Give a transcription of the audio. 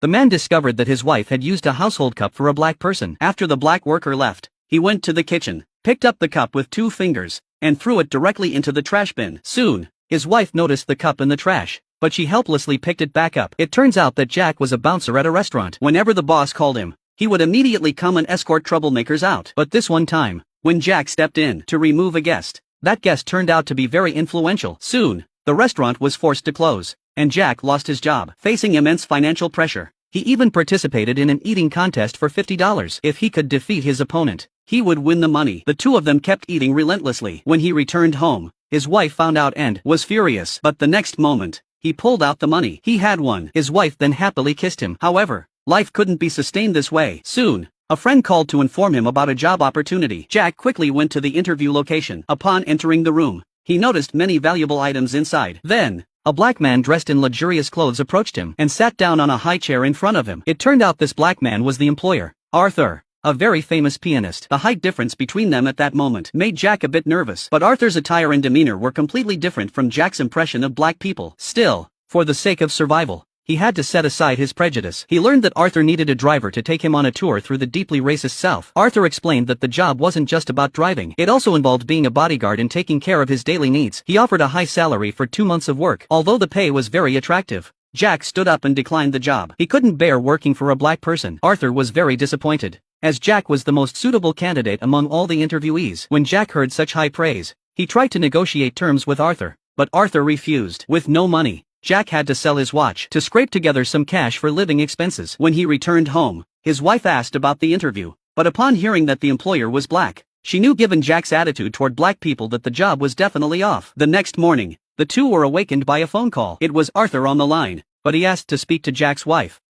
The man discovered that his wife had used a household cup for a black person. After the black worker left, he went to the kitchen, picked up the cup with 2 fingers, and threw it directly into the trash bin. Soon, his wife noticed the cup in the trash, but she helplessly picked it back up. It turns out that Jack was a bouncer at a restaurant. Whenever the boss called him, he would immediately come and escort troublemakers out. But this one time, when Jack stepped in to remove a guest, that guest turned out to be very influential. Soon, the restaurant was forced to close, and Jack lost his job. Facing immense financial pressure, he even participated in an eating contest for $50. If he could defeat his opponent, he would win the money. The two of them kept eating relentlessly. When he returned home, his wife found out and was furious. But the next moment, he pulled out the money. He had won. His wife then happily kissed him. However, life couldn't be sustained this way. Soon, a friend called to inform him about a job opportunity. Jack quickly went to the interview location. Upon entering the room, he noticed many valuable items inside. Then, a black man dressed in luxurious clothes approached him and sat down on a high chair in front of him. It turned out this black man was the employer, Arthur, a very famous pianist. The height difference between them at that moment made Jack a bit nervous, but Arthur's attire and demeanor were completely different from Jack's impression of black people. Still, for the sake of survival, he had to set aside his prejudice. He learned that Arthur needed a driver to take him on a tour through the deeply racist South. Arthur explained that the job wasn't just about driving. It also involved being a bodyguard and taking care of his daily needs. He offered a high salary for 2 months of work. Although the pay was very attractive, Jack stood up and declined the job. He couldn't bear working for a black person. Arthur was very disappointed, as Jack was the most suitable candidate among all the interviewees. When Jack heard such high praise, he tried to negotiate terms with Arthur, but Arthur refused. With no money, Jack had to sell his watch to scrape together some cash for living expenses. When he returned home, his wife asked about the interview, but upon hearing that the employer was black, she knew given Jack's attitude toward black people that the job was definitely off. The next morning, the two were awakened by a phone call. It was Arthur on the line, but he asked to speak to Jack's wife.